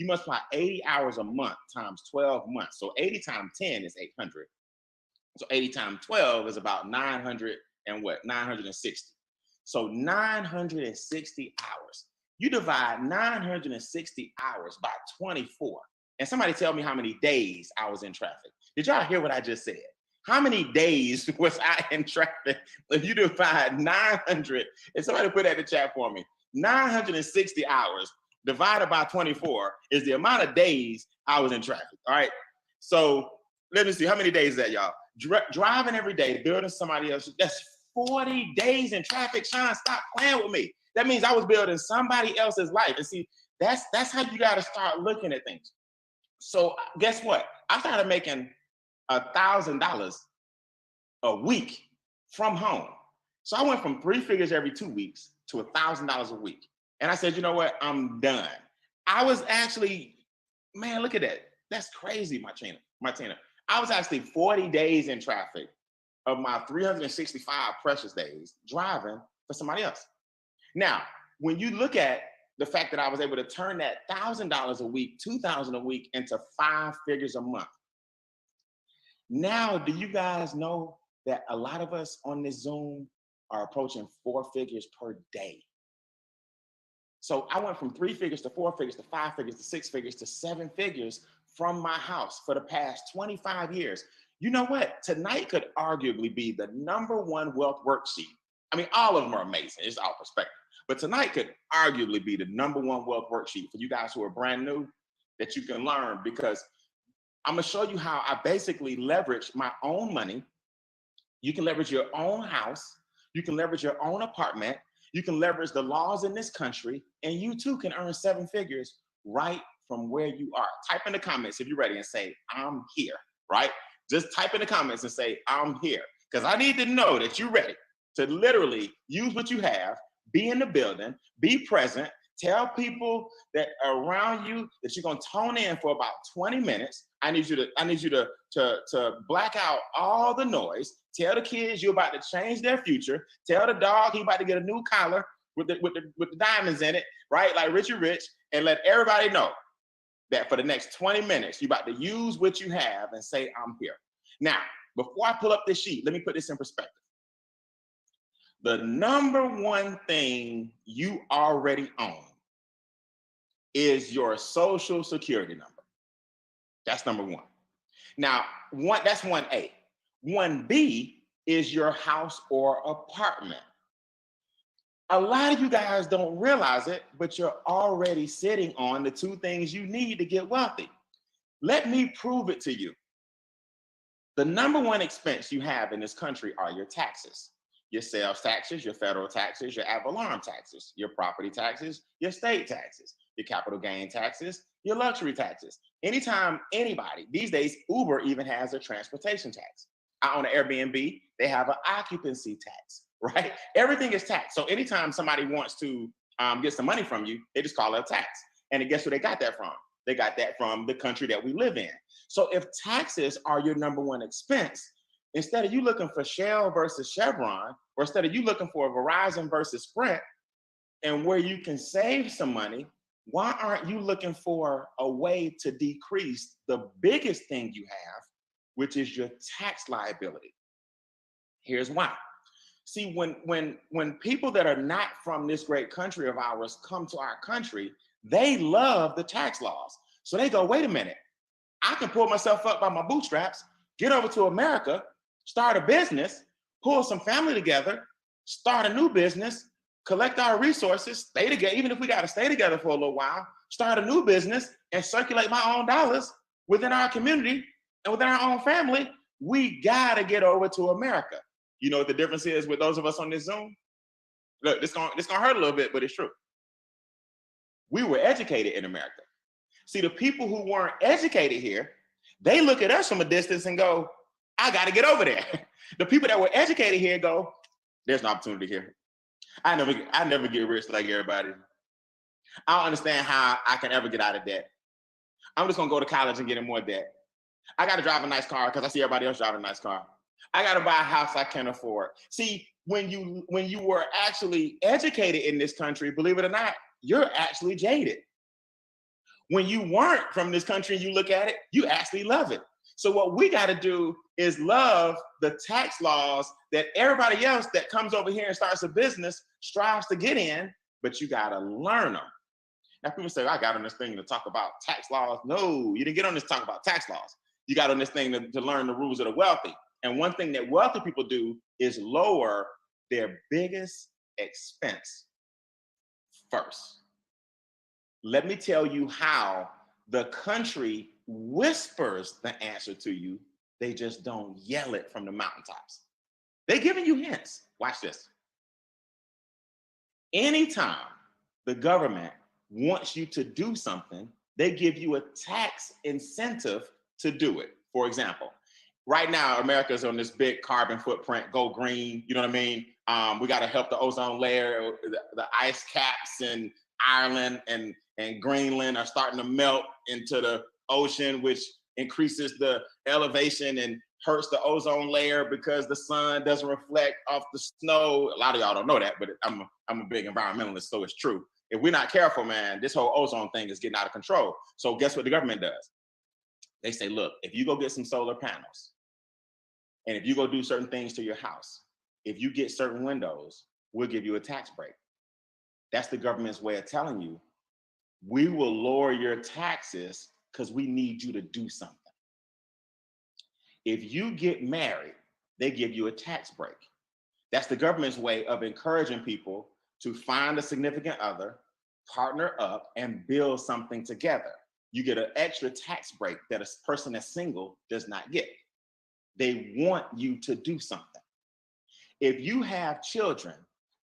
You multiply 80 hours a month times 12 months. So 80 times 10 is 800. So 80 times 12 is about 900 and what? 960. So 960 hours. You divide 960 hours by 24. And somebody tell me how many days I was in traffic. Did y'all hear what I just said? How many days was I in traffic? If you divide 900, and somebody put that in the chat for me, 960 hours divided by 24 is the amount of days I was in traffic, all right? So let me see, how many days is that, y'all? Driving every day, building somebody else, that's 40 days in traffic. Sean, stop playing with me. That means I was building somebody else's life. And see, that's how you gotta start looking at things. So guess what? I started making $1,000 a week from home. So I went from 3 figures every 2 weeks to $1,000 a week. And I said, you know what? I'm done. I was actually, man, look at that. That's crazy, Martina. I was actually 40 days in traffic of my 365 precious days driving for somebody else. Now, when you look at the fact that I was able to turn that $1,000 a week, $2,000 a week into 5 figures a month. Now, do you guys know that a lot of us on this Zoom are approaching 4 figures per day? So I went from 3 figures to 4 figures to 5 figures to 6 figures to 7 figures from my house for the past 25 years. You know what? Tonight could arguably be the #1 wealth worksheet. I mean, all of them are amazing. It's all perspective. But tonight could arguably be the #1 wealth worksheet for you guys who are brand new that you can learn, because I'm gonna show you how I basically leverage my own money. You can leverage your own house. You can leverage your own apartment. You can leverage the laws in this country, and you too can earn 7 figures right from where you are. Type in the comments if you're ready and say, I'm here, right? Just type in the comments and say, I'm here. Because I need to know that you're ready to literally use what you have, be in the building, be present, tell people that are around you that you're gonna tone in for about 20 minutes. I need you to black out all the noise. Tell the kids you're about to change their future. Tell the dog he's about to get a new collar with the diamonds in it, right? Like Richie Rich, and let everybody know that for the next 20 minutes, you're about to use what you have and say, I'm here. Now, before I pull up this sheet, let me put this in perspective. The #1 thing you already own is your social security number. That's #1. Now, that's 1A. 1B is your house or apartment. A lot of you guys don't realize it, but you're already sitting on the 2 things you need to get wealthy. Let me prove it to you. The #1 expense you have in this country are your taxes. Your sales taxes, your federal taxes, your ad valorem taxes, your property taxes, your state taxes, your capital gain taxes, your luxury taxes. Anytime anybody, these days, Uber even has a transportation tax. I own an Airbnb, they have an occupancy tax, right? Everything is taxed. So anytime somebody wants to get some money from you, they just call it a tax. And guess where they got that from? They got that from the country that we live in. So if taxes are your #1 expense, instead of you looking for Shell versus Chevron, or instead of you looking for Verizon versus Sprint, and where you can save some money, why aren't you looking for a way to decrease the biggest thing you have, which is your tax liability? Here's why. See, when people that are not from this great country of ours come to our country, they love the tax laws. So they go, wait a minute, I can pull myself up by my bootstraps, get over to America, start a business, pull some family together, start a new business, collect our resources, stay together, even if we got to stay together for a little while, start a new business and circulate my own dollars within our community and within our own family. We got to get over to America. You know what the difference is with those of us on this Zoom? Look, this gonna hurt a little bit, but it's true. We were educated in America. See, the people who weren't educated here, they look at us from a distance and go, I got to get over there. The people that were educated here go, there's an opportunity here. I never get rich like everybody. I don't understand how I can ever get out of debt. I'm just gonna go to college and get in more debt. I got to drive a nice car because I see everybody else driving a nice car. I got to buy a house I can afford. See, when you were actually educated in this country, believe it or not, you're actually jaded. When you weren't from this country and you look at it, you actually love it. So what we got to do is love the tax laws that everybody else that comes over here and starts a business strives to get in, but you got to learn them. Now people say, I got on this thing to talk about tax laws. No, you didn't get on this to talk about tax laws. You got on this thing to learn the rules of the wealthy. And one thing that wealthy people do is lower their biggest expense first. Let me tell you how the country whispers the answer to you. They just don't yell it from the mountaintops. They're giving you hints. Watch this. Anytime the government wants you to do something, they give you a tax incentive to do it. For example, right now, America's on this big carbon footprint, go green, you know what I mean? We got to help the ozone layer, the ice caps in Ireland and Greenland are starting to melt into the ocean, which increases the elevation and hurts the ozone layer because the sun doesn't reflect off the snow. A lot of y'all don't know that, but I'm a big environmentalist, so it's true. If we're not careful, man, this whole ozone thing is getting out of control. So guess what the government does? They say, look, if you go get some solar panels, and if you go do certain things to your house, if you get certain windows, we'll give you a tax break. That's the government's way of telling you, we will lower your taxes because we need you to do something. If you get married, they give you a tax break. That's the government's way of encouraging people to find a significant other, partner up, and build something together. You get an extra tax break that a person that's single does not get. They want you to do something. If you have children,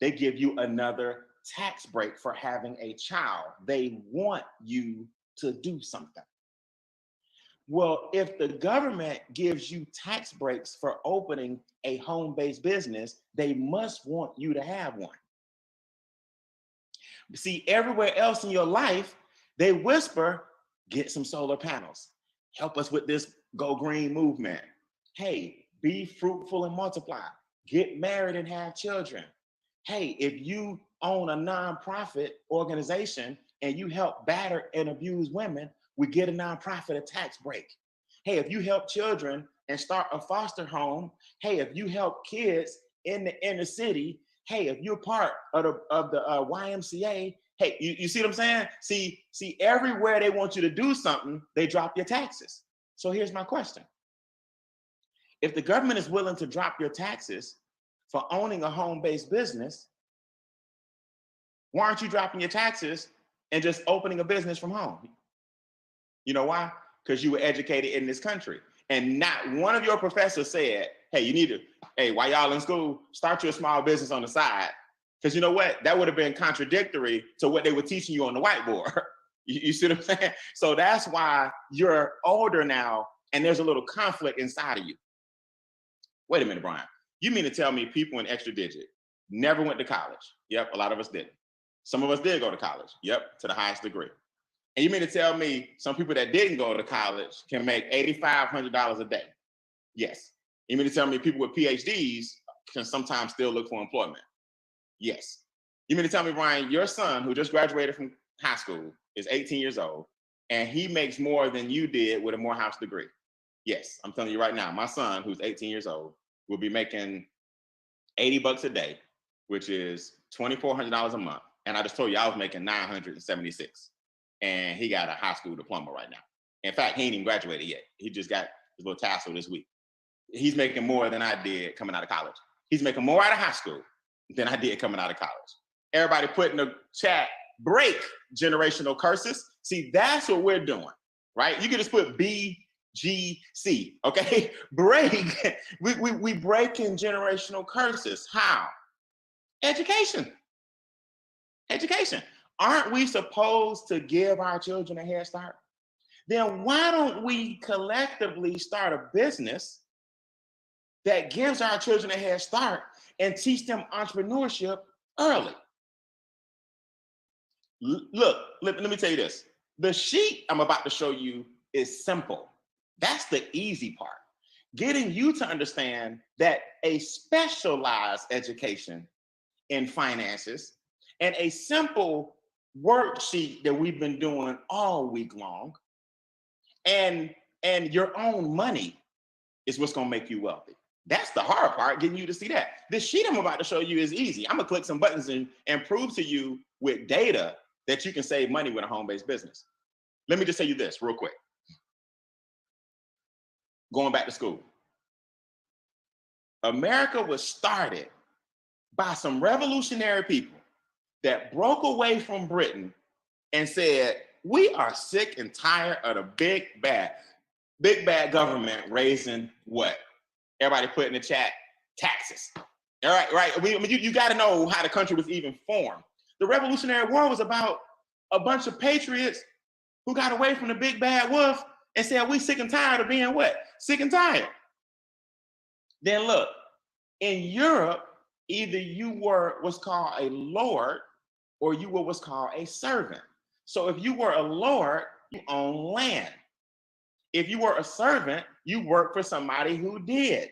they give you another tax break for having a child. They want you to do something. Well, if the government gives you tax breaks for opening a home-based business, they must want you to have one. See, everywhere else in your life, they whisper, get some solar panels. Help us with this Go Green movement. Hey, be fruitful and multiply. Get married and have children. Hey, if you own a nonprofit organization and you help batter and abuse women, we get a nonprofit a tax break. Hey, if you help children and start a foster home, hey, if you help kids in the inner city, hey, if you're part of the YMCA, hey, you see what I'm saying? See, everywhere they want you to do something, they drop your taxes. So here's my question. If the government is willing to drop your taxes for owning a home-based business, why aren't you dropping your taxes and just opening a business from home? You know why? Because you were educated in this country. And not one of your professors said, hey, while y'all in school, start your small business on the side. Because you know what? That would have been contradictory to what they were teaching you on the whiteboard. You see what I'm saying? So that's why you're older now and there's a little conflict inside of you. Wait a minute, Brian. You mean to tell me people in extra digit never went to college? Yep, a lot of us didn't. Some of us did go to college. Yep, to the highest degree. And you mean to tell me some people that didn't go to college can make $8,500 a day? Yes. You mean to tell me people with PhDs can sometimes still look for employment? Yes. You mean to tell me, Brian, your son who just graduated from high school is 18 years old and he makes more than you did with a Morehouse degree? Yes, I'm telling you right now, my son who's 18 years old will be making $80 a day, which is $2,400 a month. And I just told you I was making $976. And he got a high school diploma right now. In fact, he ain't even graduated yet. He just got his little tassel this week. He's making more than I did coming out of college. He's making more out of high school than I did coming out of college. Everybody put in the chat, break generational curses. See, that's what we're doing, right? You can just put BGC, okay? Break. We breaking generational curses. How? Education. Education. Aren't we supposed to give our children a head start? Then why don't we collectively start a business that gives our children a head start and teach them entrepreneurship early? Look, let me tell you this. The sheet I'm about to show you is simple. That's the easy part. Getting you to understand that a specialized education in finances and a simple worksheet that we've been doing all week long. And your own money is what's gonna make you wealthy. That's the hard part, getting you to see that. This sheet I'm about to show you is easy. I'm gonna click some buttons and prove to you with data that you can save money with a home-based business. Let me just tell you this real quick. Going back to school. America was started by some revolutionary people that broke away from Britain and said, we are sick and tired of the big bad government raising what? Everybody put in the chat, taxes. All right, right. You got to know how the country was even formed. The Revolutionary War was about a bunch of patriots who got away from the big bad wolf and said, we sick and tired of being what? Sick and tired. Then look, in Europe, either you were what's called a lord or you were what's called a servant. So if you were a lord, you own land. If you were a servant, you worked for somebody who did.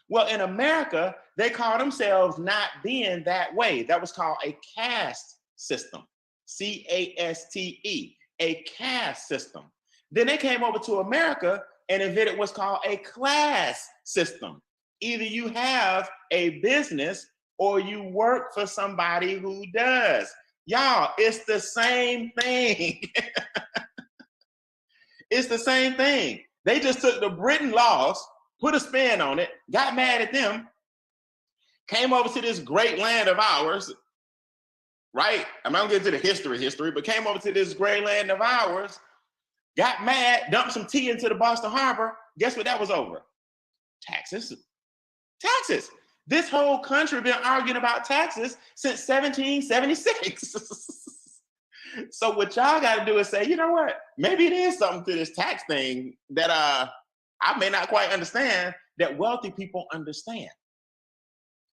Well, in America, they call themselves not being that way. That was called a caste system, C-A-S-T-E, a caste system. Then they came over to America and invented what's called a class system. Either you have a business or you work for somebody who does. Y'all, it's the same thing. It's the same thing. They just took the Britain laws, put a spin on it, got mad at them, came over to this great land of ours, right? I'm not gonna get into the history, but came over to this great land of ours, got mad, dumped some tea into the Boston Harbor. Guess what that was over? Taxes. Taxes. This whole country been arguing about taxes since 1776. So what y'all got to do is say, you know what? Maybe it is something to this tax thing that I may not quite understand that wealthy people understand.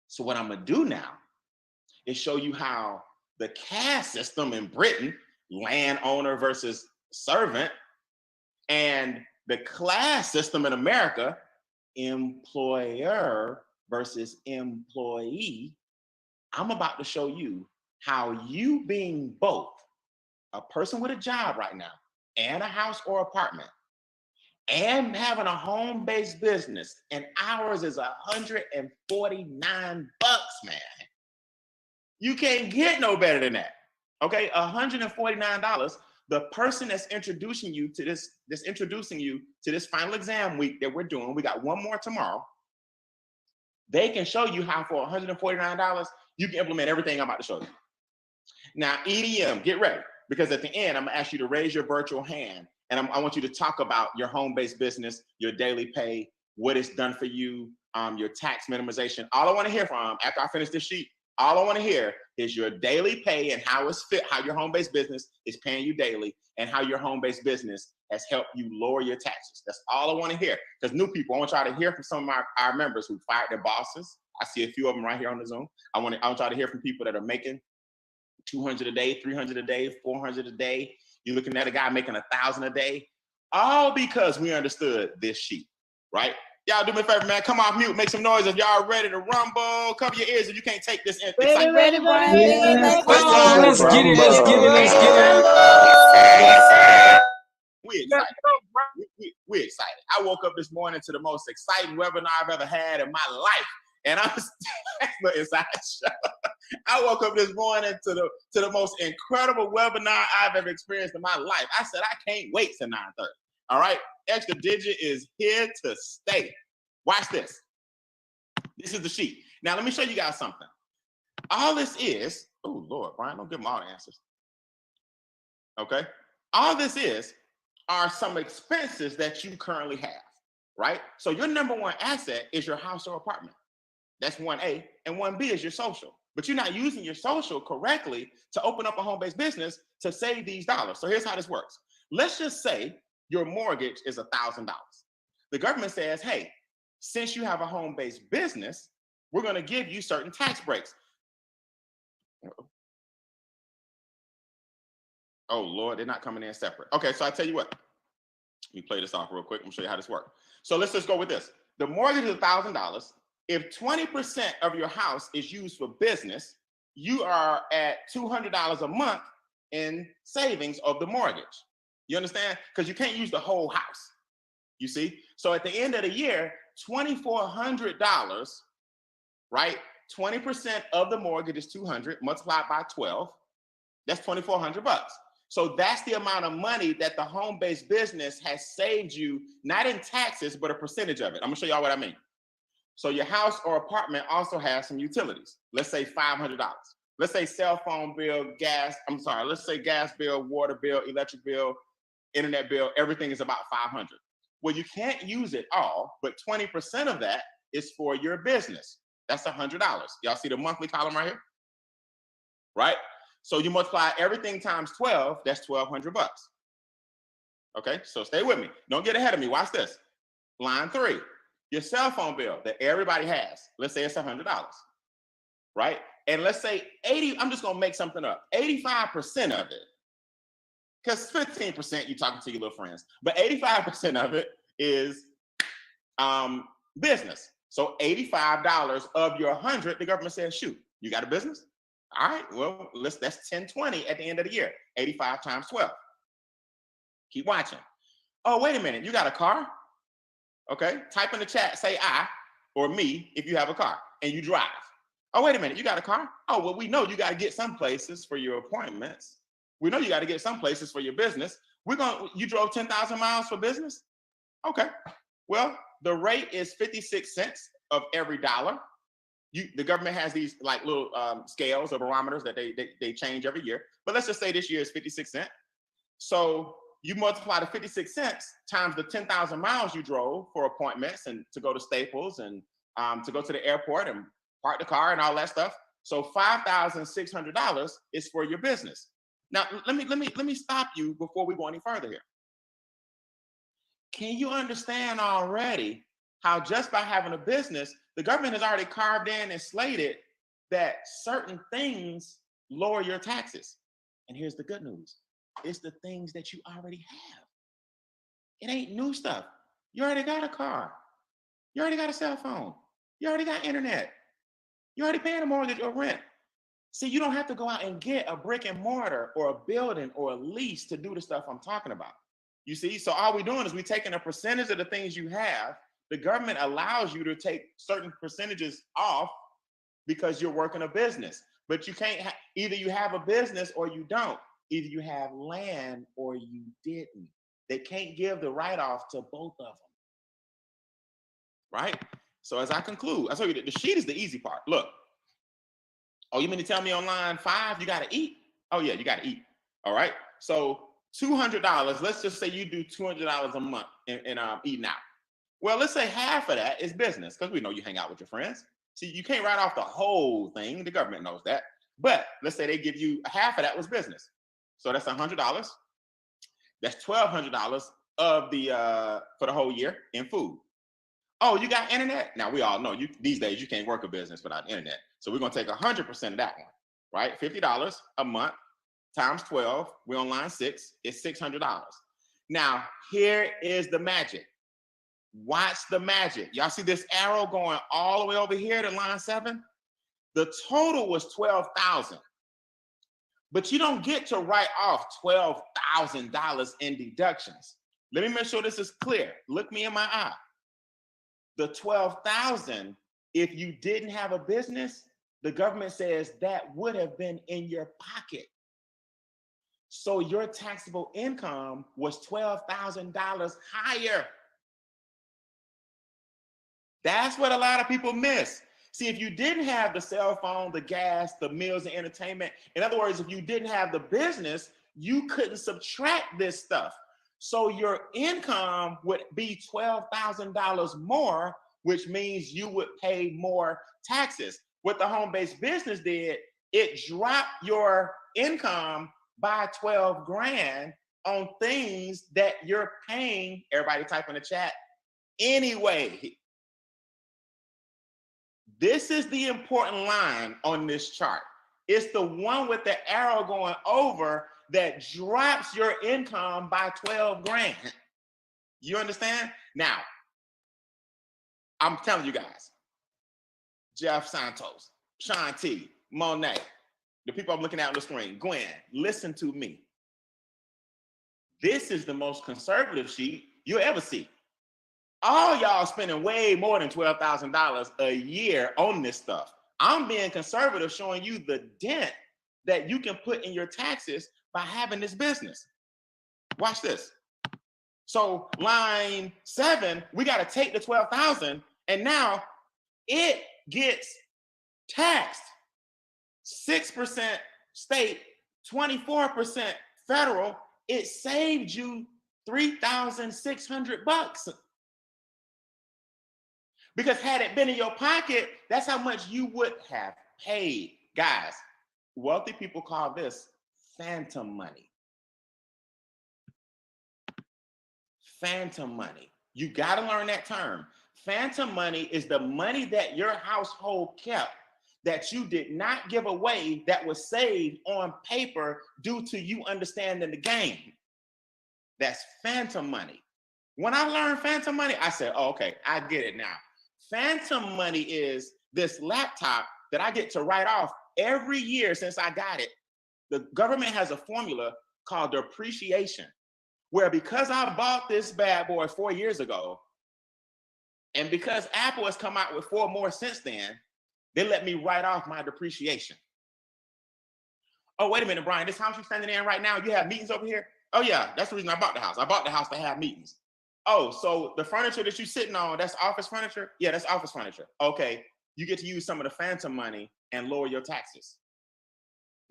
So what I'm going to do now is show you how the caste system in Britain, landowner versus servant, and the class system in America, employer versus employee, I'm about to show you how you being both a person with a job right now and a house or apartment and having a home-based business, and ours is $149, man. You can't get no better than that. Okay, $149. The person that's introducing you to this final exam week that we're doing, we got one more tomorrow. They can show you how for $149, you can implement everything I'm about to show you. Now, EDM, get ready, because at the end, I'm gonna ask you to raise your virtual hand, and I want you to talk about your home-based business, your daily pay, what it's done for you, your tax minimization. All I wanna hear from, after I finish this sheet, all I wanna hear is your daily pay and how it's fit, how your home-based business is paying you daily, and how your home-based business has helped you lower your taxes. That's all I wanna hear. Because new people, I want y'all to hear from some of our members who fired their bosses. I see a few of them right here on the Zoom. I want y'all to hear from people that are making 200 a day, 300 a day, 400 a day. You're looking at a guy making 1,000 a day, all because we understood this sheet, right? Y'all do me a favor, man. Come off mute, make some noise if y'all ready to rumble. Cover your ears if you can't take this in. Ready, Brian. Let's get it. We excited. We excited. I woke up this morning to the most exciting webinar I've ever had in my life. And I'm the inside show. I woke up this morning to the most incredible webinar I've ever experienced in my life. I said, I can't wait till 9:30. All right. Extra Digit is here to stay. Watch this. This is the sheet. Now, let me show you guys something. All this is, oh, Lord, Brian, don't give them all the answers. Okay. All this are some expenses that you currently have, right? So your number one asset is your house or apartment. That's 1A, and 1B is your social. But you're not using your social correctly to open up a home-based business to save these dollars. So here's how this works. Let's just say your mortgage is $1,000. The government says, hey, since you have a home-based business, we're gonna give you certain tax breaks. Oh, Lord, they're not coming in separate. Okay, so I tell you what. Let me play this off real quick. I'm gonna show you how this works. So let's just go with this. The mortgage is $1,000. If 20% of your house is used for business, you are at $200 a month. in savings of the mortgage. You understand? Because you can't use the whole house. You see? So at the end of the year, $2,400, right? 20% of the mortgage is 200 multiplied by 12. That's 2,400 bucks. So that's the amount of money that the home-based business has saved you, not in taxes, but a percentage of it. I'm gonna show y'all what I mean. So your house or apartment also has some utilities. Let's say $500. Let's say cell phone bill, let's say gas bill, water bill, electric bill, internet bill, everything is about 500. Well, you can't use it all, but 20% of that is for your business. That's $100. Y'all see the monthly column right here? Right? So you multiply everything times 12, that's 1,200 bucks. Okay, so stay with me. Don't get ahead of me. Watch this. Line 3, your cell phone bill that everybody has. Let's say it's $100, right? And let's say 80, I'm just gonna make something up. 85% of it, because 15% you're talking to your little friends, but 85% of it is business. So $85 of your 100, the government says, shoot, you got a business? All right, well, that's 1020 at the end of the year. 85 times 12. Keep watching. Oh, wait a minute, you got a car? Okay, type in the chat, say I or me if you have a car and you drive. Oh, wait a minute, you got a car? Oh, well, we know you got to get some places for your appointments. We know you got to get some places for your business. You drove 10,000 miles for business? Okay, well, the rate is 56 cents of every dollar. The government has these like little scales or barometers that they change every year. But let's just say this year is 56 cents. So you multiply the 56 cents times the 10,000 miles you drove for appointments and to go to Staples and to go to the airport and park the car and all that stuff. So $5,600 is for your business. Now, let me stop you before we go any further here. Can you understand already how just by having a business, the government has already carved in and slated that certain things lower your taxes? And here's the good news. It's the things that you already have. It ain't new stuff. You already got a car. You already got a cell phone. You already got internet. You already paying a mortgage or rent. See, you don't have to go out and get a brick and mortar or a building or a lease to do the stuff I'm talking about. You see, so all we're doing is we're taking a percentage of the things you have. The government allows you to take certain percentages off because you're working a business. But you can't, either you have a business or you don't. Either you have land or you didn't. They can't give the write-off to both of them. Right? So as I conclude, I told you that the sheet is the easy part. Look. Oh, you mean to tell me on line 5 you got to eat? Oh yeah, you got to eat. All right. So $200. Let's just say you do $200 a month in eating out. Well, let's say half of that is business because we know you hang out with your friends. See, you can't write off the whole thing. The government knows that. But let's say they give you half of that was business. So that's $100. That's $1,200 of the for the whole year in food. Oh, you got internet? Now we all know these days you can't work a business without internet. So we're gonna take 100% of that one, right? $50 a month times 12. We're on line 6. It's $600. Now here is the magic. Watch the magic. Y'all see this arrow going all the way over here to line 7? The total was $12,000. But you don't get to write off $12,000 in deductions. Let me make sure this is clear. Look me in my eye. The $12,000, if you didn't have a business, the government says that would have been in your pocket. So your taxable income was $12,000 higher. That's what a lot of people miss. See, if you didn't have the cell phone, the gas, the meals and entertainment, in other words, if you didn't have the business, you couldn't subtract this stuff. So your income would be $12,000 more, which means you would pay more taxes. What the home-based business did, it dropped your income by 12 grand on things that you're paying, everybody type in the chat, anyway. This is the important line on this chart. It's the one with the arrow going over that drops your income by 12 grand. You understand? Now, I'm telling you guys, Jeff Santos, Sean T, Monet, the people I'm looking at on the screen, Gwen, listen to me. This is the most conservative sheet you'll ever see. All y'all spending way more than $12,000 a year on this stuff. I'm being conservative, showing you the dent that you can put in your taxes by having this business. Watch this. So line 7, we got to take the 12,000, and now it gets taxed 6% state, 24% federal. It saved you $3,600. Because had it been in your pocket, that's how much you would have paid. Guys, wealthy people call this phantom money. Phantom money. You got to learn that term. Phantom money is the money that your household kept that you did not give away, that was saved on paper due to you understanding the game. That's phantom money. When I learned phantom money, I said, oh, okay, I get it now. Phantom money is this laptop that I get to write off every year since I got it. The government has a formula called depreciation, where because I bought this bad boy 4 years ago, and because Apple has come out with 4 more since then, they let me write off my depreciation. Oh, wait a minute, Brian, this house you're standing in right now, you have meetings over here? Oh yeah, that's the reason I bought the house. I bought the house to have meetings. Oh, so the furniture that you're sitting on, that's office furniture? Yeah, that's office furniture. Okay, you get to use some of the phantom money and lower your taxes.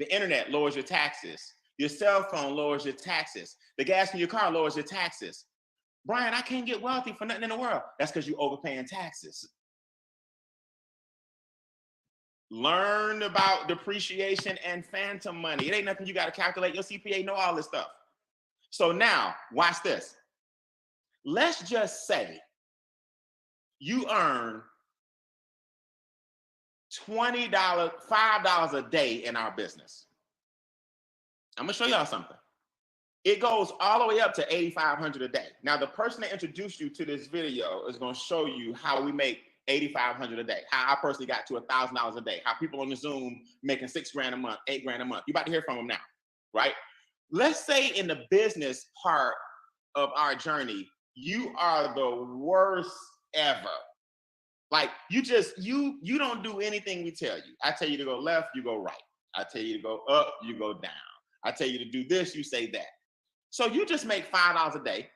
The internet lowers your taxes. Your cell phone lowers your taxes. The gas in your car lowers your taxes. Brian, I can't get wealthy for nothing in the world. That's because you're overpaying taxes. Learn about depreciation and phantom money. It ain't nothing you got to calculate. Your CPA know all this stuff. So now, watch this. Let's just say you earn $20, $5 a day in our business. I'm gonna show y'all something. It goes all the way up to $8,500 a day. Now, the person that introduced you to this video is gonna show you how we make $8,500 a day, how I personally got to $1,000 a day, how people on the Zoom making $6 grand a month, $8 grand a month. You're about to hear from them now, right? Let's say in the business part of our journey, you are the worst ever. Like you don't do anything we tell you. I tell you to go left, you go right. I tell you to go up, you go down. I tell you to do this, you say that. So you just make $5 a day.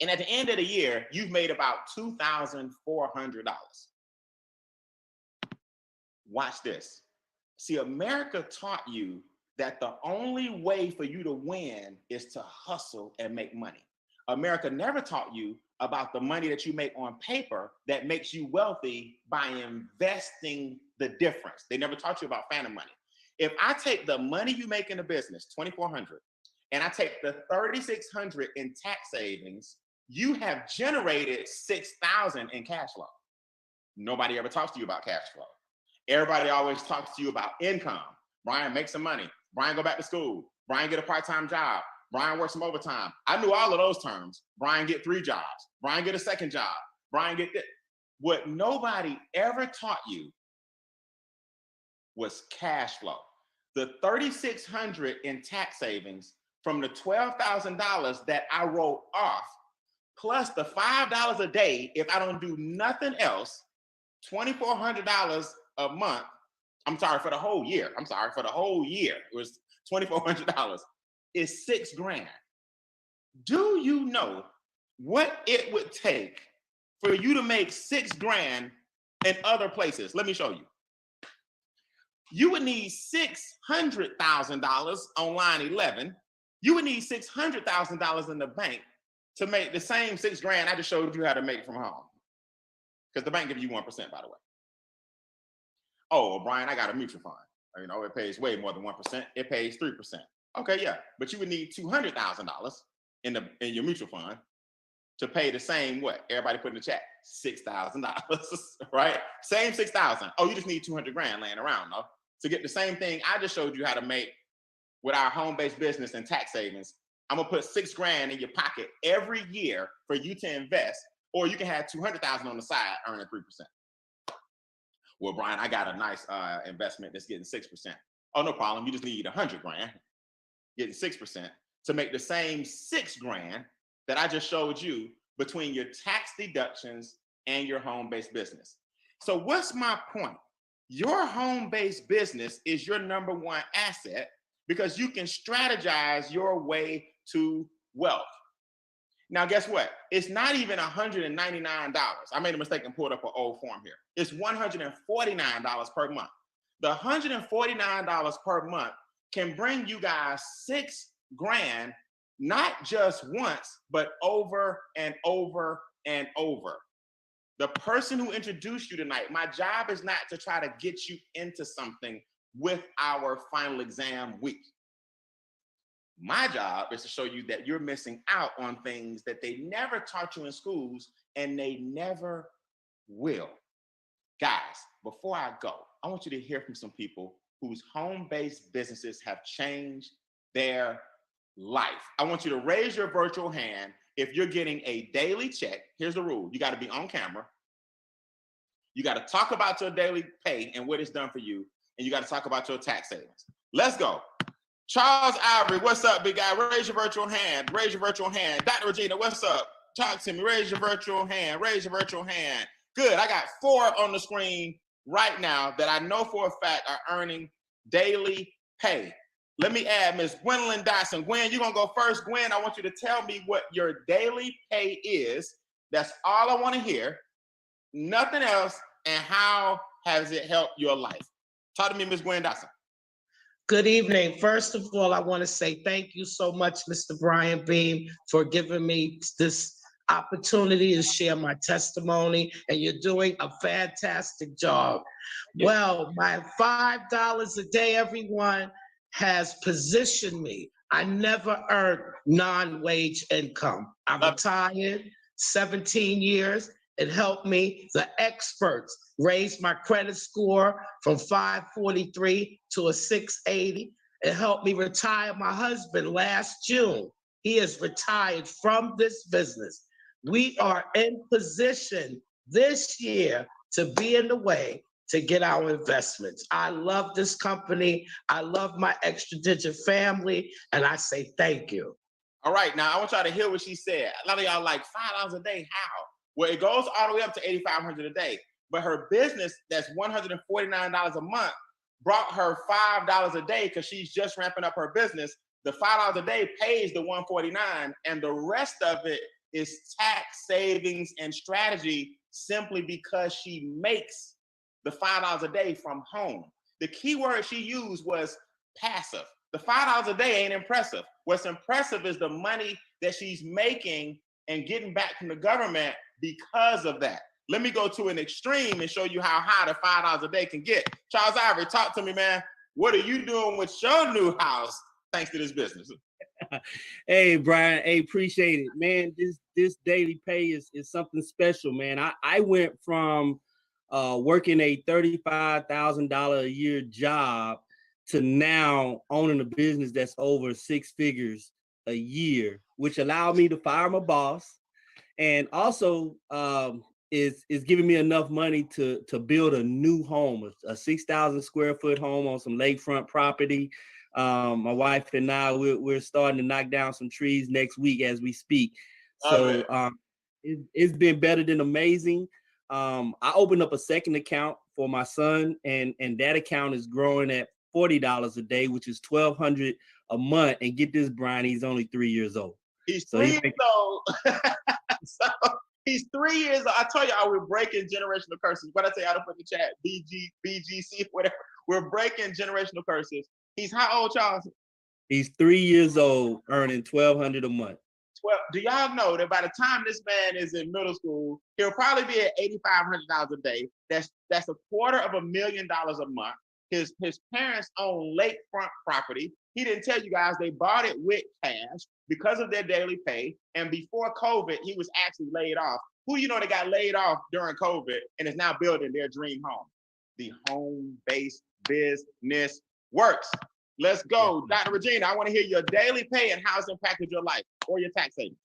And at the end of the year, you've made about $2,400. Watch this. See, America taught you that the only way for you to win is to hustle and make money. America never taught you about the money that you make on paper that makes you wealthy by investing the difference. They never taught you about phantom money. If I take the money you make in the business, $2,400, and I take the $3,600 in tax savings, you have generated $6,000 in cash flow. Nobody ever talks to you about cash flow. Everybody always talks to you about income. Brian, make some money. Brian, go back to school. Brian, get a part-time job. Brian, work some overtime. I knew all of those terms. Brian, get 3 jobs. Brian, get a second job. Brian, get this. What nobody ever taught you was cash flow. The $3,600 in tax savings from the $12,000 that I wrote off, plus the $5 a day if I don't do nothing else, $2,400 a month. I'm sorry, for the whole year. It was $2,400. Is $6 grand. Do you know what it would take for you to make $6 grand in other places? Let me show you. You would need $600,000 on line 11. You would need $600,000 in the bank to make the same $6 grand I just showed you how to make from home. Because the bank gives you 1%, by the way. Oh, well, Brian, I got a mutual fund. You know, it pays way more than 1%. It pays 3%. Okay, yeah, but you would need $200,000 in your mutual fund to pay the same what? Everybody put in the chat, $6,000, right? Same 6,000. Oh, you just need 200 grand laying around, no? To get the same thing I just showed you how to make with our home-based business and tax savings. I'm gonna put $6 grand in your pocket every year for you to invest, or you can have 200,000 on the side earning 3%. Well, Brian, I got a nice investment that's getting 6%. Oh, no problem. You just need 100 grand, getting 6% to make the same 6 grand that I just showed you between your tax deductions and your home-based business. So what's my point? Your home-based business is your number one asset because you can strategize your way to wealth. Now, guess what? It's not even $199. I made a mistake and pulled up an old form here. It's $149 per month. The $149 per month can bring you guys 6 grand, not just once, but over and over and over. The person who introduced you tonight, my job is not to try to get you into something with our final exam week. My job is to show you that you're missing out on things that they never taught you in schools and they never will. Guys, before I go, I want you to hear from some people whose home-based businesses have changed their life. I want you to raise your virtual hand if you're getting a daily check. Here's the rule. You got to be on camera. You got to talk about your daily pay and what it's done for you. And you got to talk about your tax savings. Let's go. Charles Ivory, what's up, big guy? Raise your virtual hand. Raise your virtual hand. Dr. Regina, what's up? Talk to me. Raise your virtual hand. Raise your virtual hand. Good. I got 4 on the screen right now that I know for a fact are earning daily pay. Let me add Miss Gwendolyn Dotson. Gwen, you're going to go first. Gwen, I want you to tell me what your daily pay is. That's all I want to hear. Nothing else. And how has it helped your life? Talk to me, Miss Gwen Dotson. Good evening. First of all, I want to say thank you so much, Mr. Brian Beam, for giving me this opportunity to share my testimony, and you're doing a fantastic job. Yes. Well, my $5 a day, everyone, has positioned me. I never earned non-wage income. I retired 17 years. It helped me, the experts, raise my credit score from 543 to a 680. It helped me retire my husband last June. He is retired from this business. We are in position this year to be in the way to get our investments. I love this company. I love my extra digit family, and I say thank you. All right, now I want y'all to hear what she said. A lot of y'all like $5 a day, how? Well, it goes all the way up to $8,500 a day. But her business, that's $149 a month, brought her $5 a day because she's just ramping up her business. The $5 a day pays the $149, and the rest of it is tax savings and strategy simply because she makes the $5 a day from home. The key word she used was passive. The $5 a day ain't impressive. What's impressive is the money that she's making and getting back from the government because of that. Let me go to an extreme and show you how high the $5 a day can get. Charles Ivory, talk to me, man. What are you doing with your new house thanks to this business? Hey, Brian, hey, appreciate it, man. This daily pay is something special, man. I went from working a $35,000 a year job to now owning a business that's over 6 figures a year, which allowed me to fire my boss, and also is giving me enough money to build a new home, a 6,000 square foot home on some lakefront property. My wife and I, we're starting to knock down some trees next week as we speak. So it's been better than amazing. I opened up a second account for my son, and that account is growing at $40 a day, which is $1,200 a month. And get this, Brian, he's only 3 years old. He's 3 years old. So he's 3 years old. I told y'all we're breaking generational curses. What I say, I don't put in the chat, BGC, whatever. We're breaking generational curses. He's how old, Charles? He's 3 years old, earning $1,200 a month. 12. Do y'all know that by the time this man is in middle school, he'll probably be at $8,500 a day. That's $250,000 a month. His parents own lakefront property. He didn't tell you guys they bought it with cash because of their daily pay. And before COVID, he was actually laid off. Who you know that got laid off during COVID and is now building their dream home? The home-based business works. Let's go. Dr. Regina, I want to hear your daily pay and how it's impacted your life or your tax savings.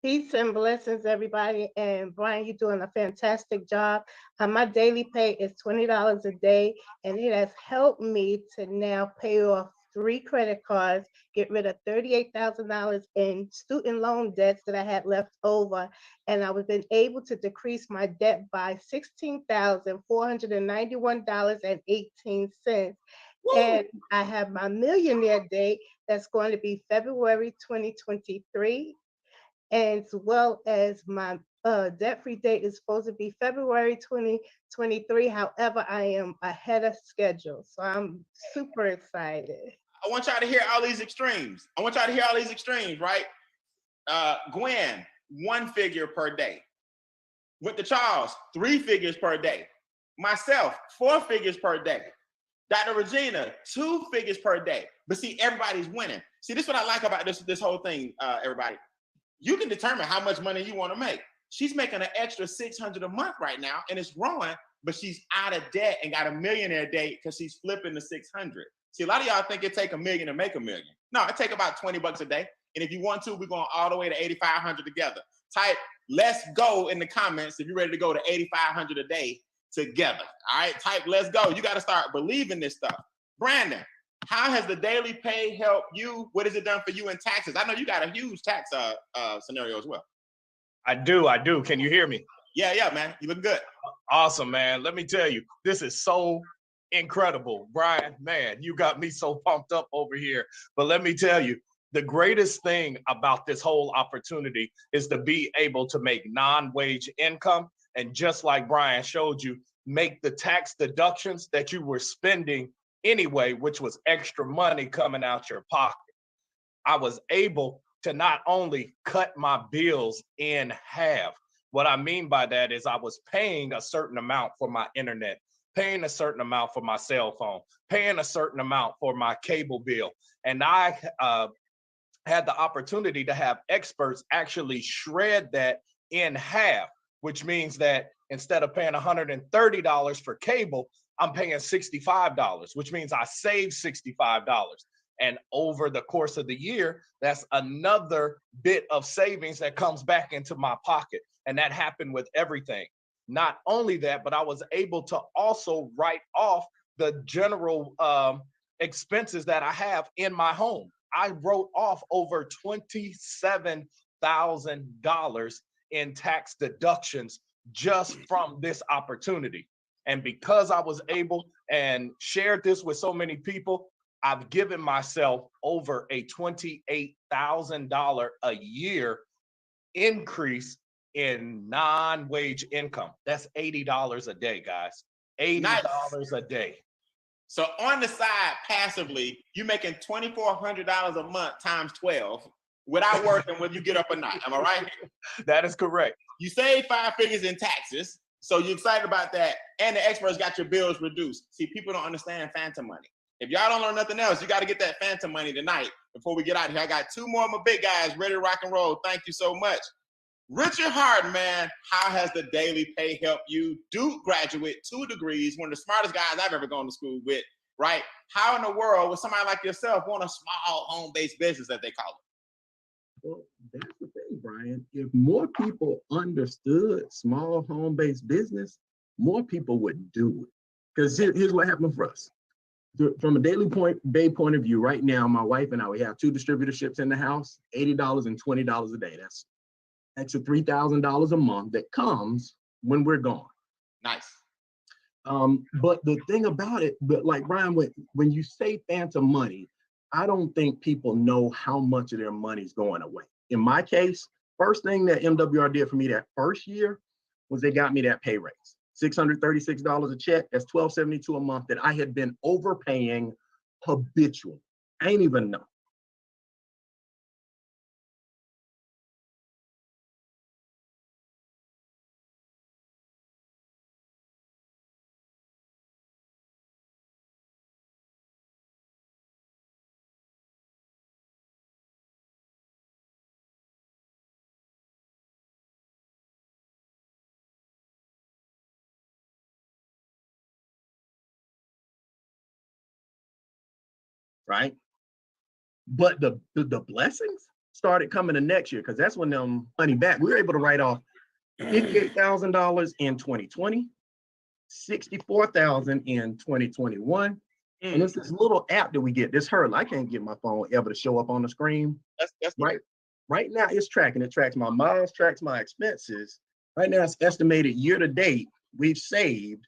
Peace and blessings, everybody. And Brian, you're doing a fantastic job. My daily pay is $20 a day, and it has helped me to now pay off 3 credit cards, get rid of $38,000 in student loan debts that I had left over, and I was been able to decrease my debt by $16,491.18. And I have my millionaire date that's going to be February 2023, as well as my debt-free date is supposed to be February 2023. However, I am ahead of schedule, so I'm super excited. I want y'all to hear all these extremes. Right? Gwen, 1 figure per day. Went to Charles, 3 figures per day. Myself, 4 figures per day. Dr. Regina, 2 figures per day. But see, everybody's winning. See, this is what I like about this whole thing, everybody. You can determine how much money you want to make. She's making an extra $600 a month right now, and it's growing, but she's out of debt and got a millionaire date because she's flipping the 600. See, a lot of y'all think it take $1 million to make $1 million. No, it take about $20 a day. And if you want to, we're going all the way to 8,500 together. Type "let's go" in the comments if you're ready to go to 8,500 a day together. All right, type "let's go." You got to start believing this stuff. Brandon, how has the daily pay helped you? What has it done for you in taxes? I know you got a huge tax scenario as well. I do. Can you hear me? Yeah, man. You look good. Awesome, man. Let me tell you, this is so incredible. Brian, man, you got me so pumped up over here. But let me tell you, the greatest thing about this whole opportunity is to be able to make non-wage income. And just like Brian showed you, make the tax deductions that you were spending anyway, which was extra money coming out your pocket. I was able to not only cut my bills in half. What I mean by that is I was paying a certain amount for my internet, paying a certain amount for my cell phone, paying a certain amount for my cable bill. And I had the opportunity to have experts actually shred that in half, which means that instead of paying $130 for cable, I'm paying $65, which means I saved $65. And over the course of the year, that's another bit of savings that comes back into my pocket. And that happened with everything. Not only that, but I was able to also write off the general expenses that I have in my home. I wrote off over $27,000 in tax deductions just from this opportunity. And because I was able and shared this with so many people, I've given myself over a $28,000 a year increase in non-wage income. That's $80 a day, guys. $80 a day. So on the side, passively, you're making $2,400 a month times 12 without working when you get up at night. Am I right? That is correct. You save 5 figures in taxes, so you're excited about that, and the experts got your bills reduced. See, people don't understand phantom money. If y'all don't learn nothing else, you got to get that phantom money tonight before we get out of here. I got 2 more of my big guys ready to rock and roll. Thank you so much. Richard Hart, man, how has the daily pay helped you? Duke graduate, 2 degrees, one of the smartest guys I've ever gone to school with, right? How in the world would somebody like yourself want a small home-based business, that they call it? Well, that's the thing, Brian. If more people understood small home-based business, more people would do it. Because here's what happened for us. From a daily point of view, right now, my wife and I, we have 2 distributorships in the house, $80 and $20 a day. That's extra $3,000 a month that comes when we're gone. Nice. But the thing about it, but like Brian, when you say phantom money, I don't think people know how much of their money's going away. In my case, first thing that MWR did for me that first year was they got me that pay raise. $636 a check, that's $1,272 a month that I had been overpaying habitually. I ain't even know. Right? But the blessings, started coming the next year, because that's when them money back, we were able to write off $58,000 in 2020, $64,000 in 2021. And it's this little app that we get, this hurdle. I can't get my phone ever to show up on the screen. That's right now it's tracking. It tracks my miles, tracks my expenses. Right now it's estimated year to date, we've saved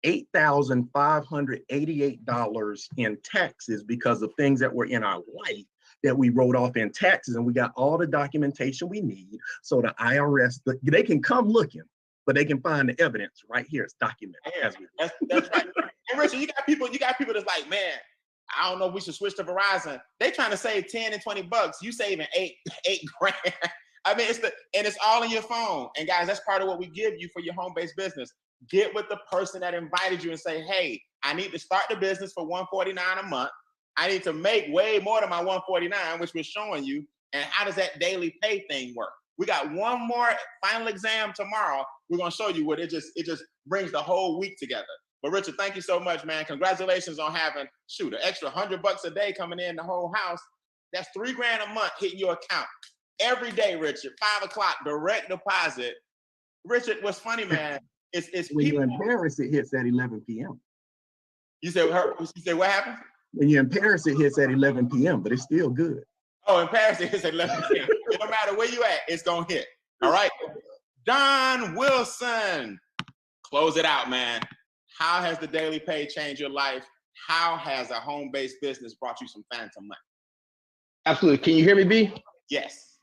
$8,588 in taxes because of things that were in our life that we wrote off in taxes, and we got all the documentation we need. So the IRS, they can come looking, but they can find the evidence right here. It's documented. Yeah, that's right. And Richard, you got people that's like, man, I don't know if we should switch to Verizon. They trying to save 10 and 20 bucks. You saving eight grand. I mean, it's all in your phone. And guys, that's part of what we give you for your home-based business. Get with the person that invited you and say, hey, I need to start the business for $149 a month. I need to make way more than my $149, which we're showing you. And how does that daily pay thing work? We got one more final exam tomorrow. We're gonna show you what it just brings the whole week together. But Richard, thank you so much, man. Congratulations on having an extra $100 a day coming in the whole house. That's $3 grand a month hitting your account every day, Richard. 5 o'clock direct deposit. Richard, what's funny, man? It's when people. you're in Paris, it hits at 11 p.m. You said what happened? When you're in Paris, it hits at 11 p.m., but it's still good. Oh, in Paris, it hits at 11 p.m. No matter where you at, it's gonna hit. All right. Don Wilson, close it out, man. How has the daily pay changed your life? How has a home-based business brought you some phantom money? Absolutely. Can you hear me, B? Yes.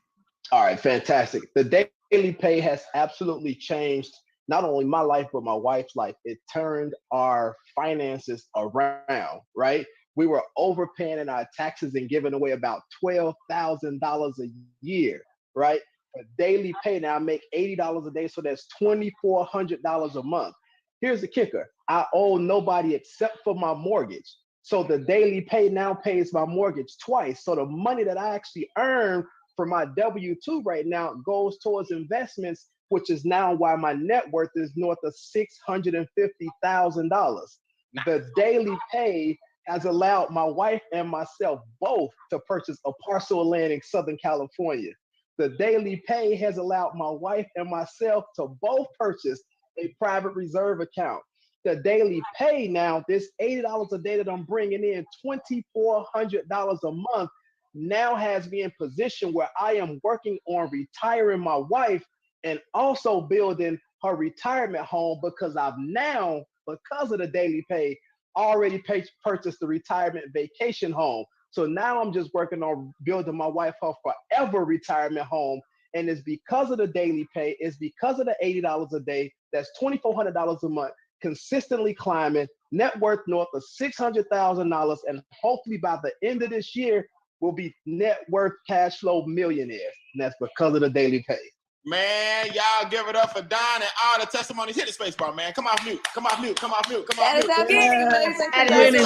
All right, fantastic. The daily pay has absolutely changed not only my life, but my wife's life. It turned our finances around, right? We were overpaying in our taxes and giving away about $12,000 a year, right? A daily pay, now I make $80 a day, so that's $2,400 a month. Here's the kicker. I owe nobody except for my mortgage. So the daily pay now pays my mortgage twice. So the money that I actually earn for my W-2 right now goes towards investments, which is now why my net worth is north of $650,000. The daily pay has allowed my wife and myself both to purchase a parcel of land in Southern California. The daily pay has allowed my wife and myself to both purchase a private reserve account. The daily pay now, this $80 a day that I'm bringing in, $2,400 a month, now has me in position where I am working on retiring my wife and also building her retirement home, because I've now, because of the daily pay, already purchased the retirement vacation home. So now I'm just working on building my wife her forever retirement home. And it's because of the daily pay, it's because of the $80 a day, that's $2,400 a month, consistently climbing, net worth north of $600,000. And hopefully by the end of this year, we'll be net worth cash flow millionaires. And that's because of the daily pay. Man, y'all give it up for Don and all the testimonies. Hit the space bar, man. Come off mute. Come off mute. Come off mute. Come off mute. That is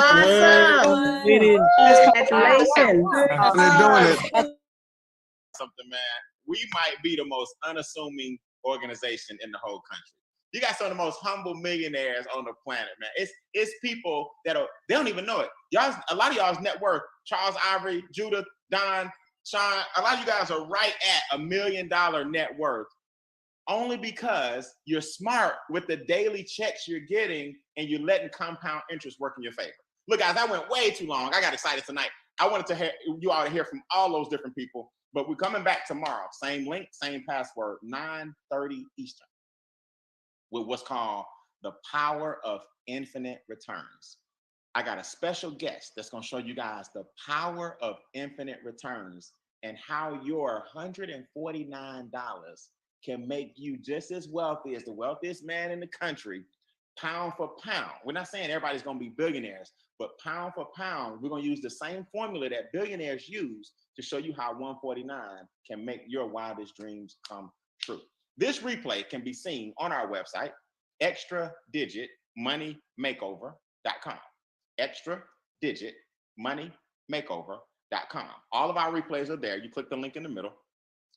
awesome. Congratulations. They're doing it. Something, man. We might be the most unassuming organization in the whole country. You got some of the most humble millionaires on the planet, man. It's people they don't even know it. Y'all, a lot of y'all's net worth, Charles Ivory, Judith, Don, Sean, a lot of you guys are right at $1 million net worth, only because you're smart with the daily checks you're getting and you're letting compound interest work in your favor. Look, guys, I went way too long. I got excited tonight. I wanted to hear you all to hear from all those different people, but we're coming back tomorrow. Same link, same password, 9:30 Eastern, with what's called the power of infinite returns. I got a special guest that's going to show you guys the power of infinite returns and how your $149 can make you just as wealthy as the wealthiest man in the country, pound for pound. We're not saying everybody's going to be billionaires, but pound for pound, we're going to use the same formula that billionaires use to show you how 149 can make your wildest dreams come true. This replay can be seen on our website, extradigitmoneymakeover.com. extradigitmoneymakeover.com. All of our replays are there. You click the link in the middle,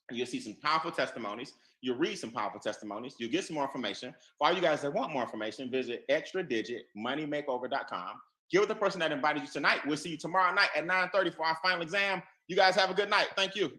and you'll see some powerful testimonies. You'll read some powerful testimonies. You'll get some more information. For all you guys that want more information, visit extradigitmoneymakeover.com. Get with the person that invited you tonight. We'll see you tomorrow night at 9:30 for our final exam. You guys have a good night. Thank you.